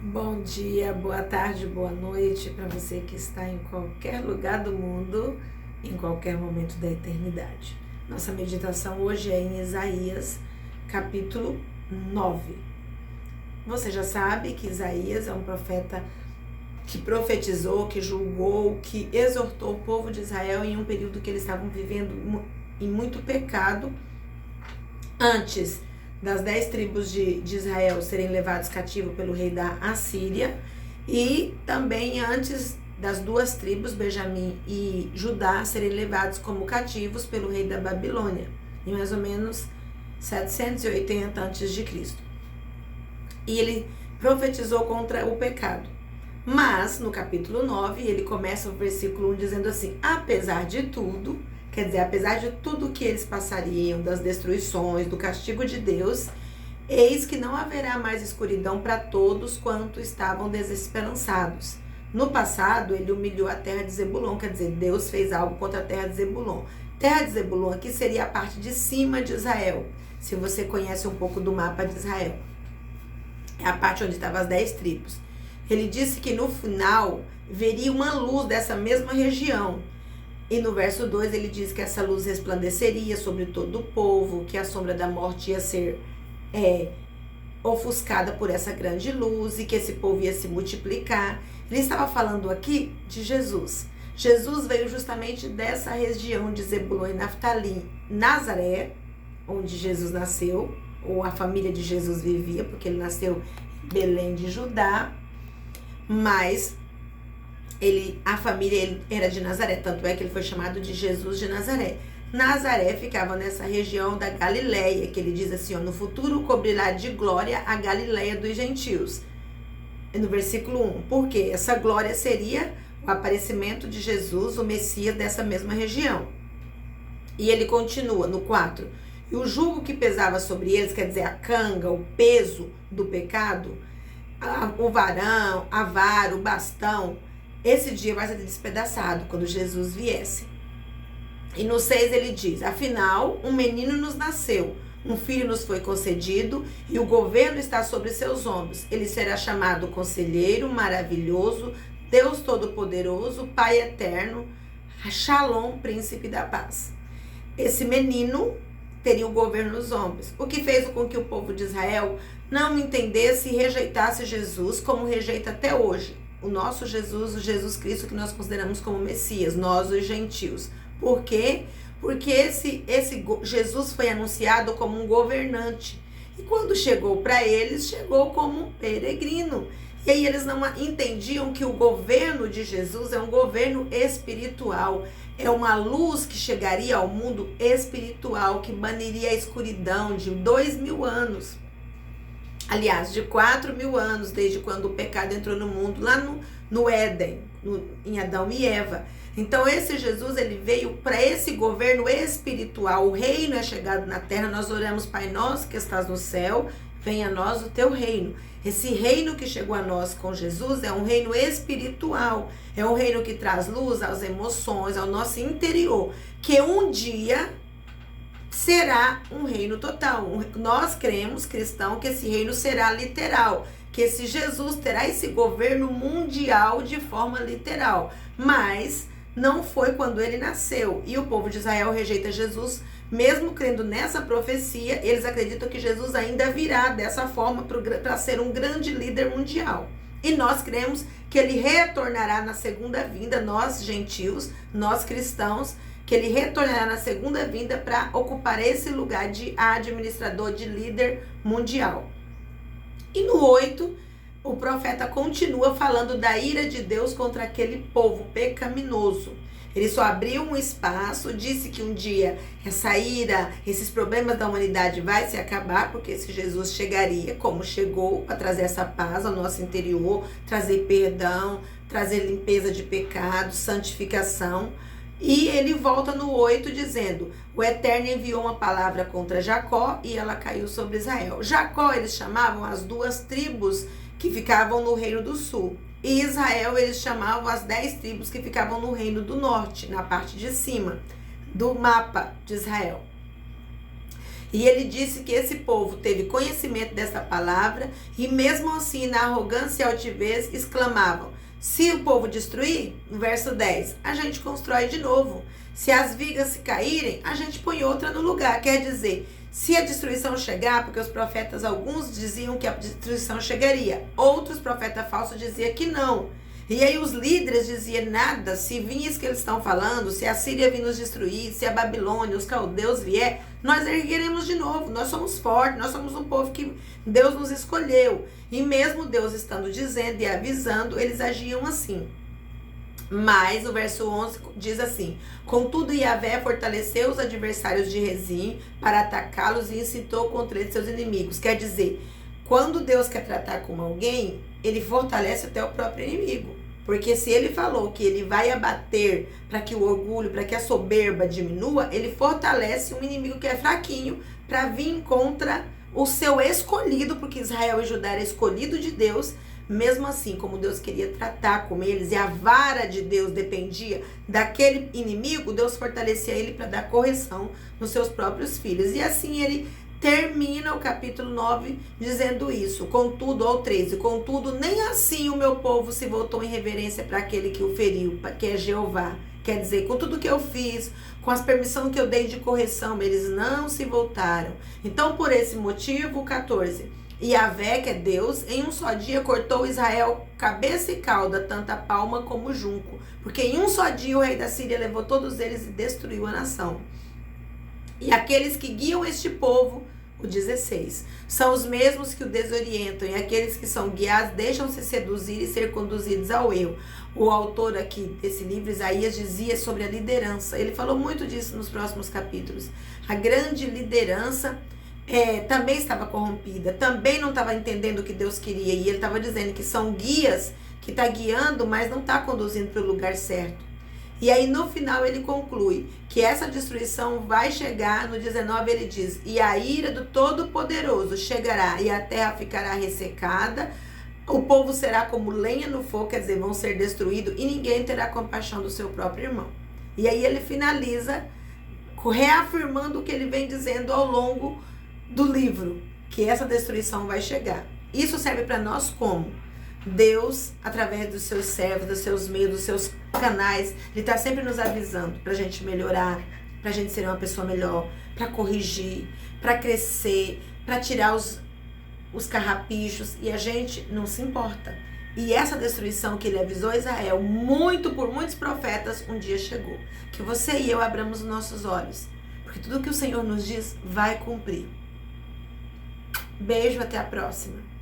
Bom dia, boa tarde, boa noite para você que está em qualquer lugar do mundo, em qualquer momento da eternidade. Nossa meditação hoje é em Isaías, capítulo 9. Você já sabe que Isaías é um profeta que profetizou, que julgou, que exortou o povo de Israel em um período que eles estavam vivendo em muito pecado, antes das 10 tribos de Israel serem levados cativo pelo rei da Assíria, e também antes das 2 tribos, Benjamim e Judá, serem levados como cativos pelo rei da Babilônia, em mais ou menos 780 a.C. E ele profetizou contra o pecado. Mas, no capítulo 9, ele começa o versículo 1 dizendo assim: apesar de tudo, quer dizer, apesar de tudo que eles passariam, das destruições, do castigo de Deus, eis que não haverá mais escuridão para todos quanto estavam desesperançados. No passado, ele humilhou a terra de Zebulon, quer dizer, Deus fez algo contra a terra de Zebulon. Terra de Zebulon aqui seria a parte de cima de Israel, se você conhece um pouco do mapa de Israel. É a parte onde estavam as 10 tribos. Ele disse que no final veria uma luz dessa mesma região. E no verso 2 ele diz que essa luz resplandeceria sobre todo o povo, que a sombra da morte ia ser ofuscada por essa grande luz e que esse povo ia se multiplicar. Ele estava falando aqui de Jesus. Jesus veio justamente dessa região de Zebulon e Naftali, Nazaré, onde Jesus nasceu, ou a família de Jesus vivia, porque ele nasceu em Belém de Judá, mas a família era de Nazaré, tanto é que ele foi chamado de Jesus de Nazaré. Nazaré ficava nessa região da Galileia, que ele diz assim, no futuro cobrirá de glória a Galileia dos gentios. No versículo 1, porque essa glória seria o aparecimento de Jesus, o Messias dessa mesma região. E ele continua no 4, e o jugo que pesava sobre eles, quer dizer, a canga, o peso do pecado, o varão, a vara, o bastão, esse dia vai ser despedaçado quando Jesus viesse. E no 6 ele diz, afinal, um menino nos nasceu, um filho nos foi concedido e o governo está sobre seus ombros. Ele será chamado Conselheiro, Maravilhoso, Deus Todo-Poderoso, Pai Eterno, Shalom, Príncipe da Paz. Esse menino teria o governo nos ombros, o que fez com que o povo de Israel não entendesse e rejeitasse Jesus como rejeita até hoje. O nosso Jesus, o Jesus Cristo que nós consideramos como Messias, nós os gentios. Por quê? Porque esse Jesus foi anunciado como um governante. E quando chegou para eles, chegou como um peregrino. E aí eles não entendiam que o governo de Jesus é um governo espiritual. É uma luz que chegaria ao mundo espiritual, que baniria a escuridão de 2000 anos. Aliás, de 4.000 anos, desde quando o pecado entrou no mundo, lá no Éden, em Adão e Eva. Então, esse Jesus, ele veio para esse governo espiritual. O reino é chegado na terra. Nós oramos, Pai nosso que estás no céu, venha a nós o teu reino. Esse reino que chegou a nós com Jesus é um reino espiritual. É um reino que traz luz às emoções, ao nosso interior. Que um dia será um reino total. Nós cremos, cristãos, que esse reino será literal, que esse Jesus terá esse governo mundial de forma literal, mas não foi quando ele nasceu. E o povo de Israel rejeita Jesus, mesmo crendo nessa profecia. Eles acreditam que Jesus ainda virá dessa forma para ser um grande líder mundial. E nós cremos que ele retornará na segunda vinda, nós gentios, nós cristãos, que ele retornará na segunda vinda para ocupar esse lugar de administrador, de líder mundial. E no 8, o profeta continua falando da ira de Deus contra aquele povo pecaminoso. Ele só abriu um espaço, disse que um dia essa ira, esses problemas da humanidade vai se acabar, porque esse Jesus chegaria, como chegou, para trazer essa paz ao nosso interior, trazer perdão, trazer limpeza de pecado, santificação. E ele volta no 8 dizendo, o Eterno enviou uma palavra contra Jacó e ela caiu sobre Israel. Jacó eles chamavam as 2 tribos que ficavam no reino do sul. E Israel eles chamavam as 10 tribos que ficavam no reino do norte, na parte de cima do mapa de Israel. E ele disse que esse povo teve conhecimento dessa palavra e mesmo assim, na arrogância e altivez, exclamavam: se o povo destruir, no verso 10, a gente constrói de novo. Se as vigas se caírem, a gente põe outra no lugar. Quer dizer, se a destruição chegar, porque os profetas, alguns diziam que a destruição chegaria, outros profetas falsos diziam que não. E aí os líderes diziam: nada, se vir isso que eles estão falando, se a Síria vir nos destruir, se a Babilônia, os caldeus vier, nós ergueremos de novo, nós somos fortes, nós somos um povo que Deus nos escolheu. E mesmo Deus estando dizendo e avisando, eles agiam assim. Mas o verso 11 diz assim: contudo Yahvé fortaleceu os adversários de Rezim para atacá-los e incitou contra eles seus inimigos. Quer dizer, quando Deus quer tratar com alguém, ele fortalece até o próprio inimigo. Porque se ele falou que ele vai abater para que o orgulho, para que a soberba diminua, ele fortalece um inimigo que é fraquinho para vir contra o seu escolhido, porque Israel e Judá era escolhido de Deus. Mesmo assim, como Deus queria tratar com eles e a vara de Deus dependia daquele inimigo, Deus fortalecia ele para dar correção nos seus próprios filhos. E assim ele termina o capítulo 9 dizendo isso: contudo, ao 13, contudo, nem assim o meu povo se voltou em reverência para aquele que o feriu, que é Jeová. Quer dizer, com tudo que eu fiz, com as permissões que eu dei de correção, eles não se voltaram. Então, por esse motivo, 14, Yahvé, que é Deus, em um só dia cortou Israel cabeça e cauda, tanto a palma como o junco. Porque em um só dia o rei da Síria levou todos eles e destruiu a nação. E aqueles que guiam este povo, o 16, são os mesmos que o desorientam, e aqueles que são guiados deixam-se seduzir e ser conduzidos ao erro. O autor aqui desse livro, Isaías, dizia sobre a liderança. Ele falou muito disso nos próximos capítulos. A grande liderança também estava corrompida, também não estava entendendo o que Deus queria, e ele estava dizendo que são guias que está guiando, mas não está conduzindo para o lugar certo. E aí no final ele conclui que essa destruição vai chegar. No 19 ele diz: e a ira do Todo-Poderoso chegará e a terra ficará ressecada, o povo será como lenha no fogo, quer dizer, vão ser destruídos e ninguém terá compaixão do seu próprio irmão. E aí ele finaliza reafirmando o que ele vem dizendo ao longo do livro, que essa destruição vai chegar. Isso serve para nós como? Deus, através dos seus servos, dos seus meios, dos seus canais, ele está sempre nos avisando para a gente melhorar, para a gente ser uma pessoa melhor, para corrigir, para crescer, para tirar os carrapichos, e a gente não se importa. E essa destruição que ele avisou a Israel, por muitos profetas, um dia chegou. Que você e eu abramos os nossos olhos, porque tudo que o Senhor nos diz vai cumprir. Beijo, até a próxima.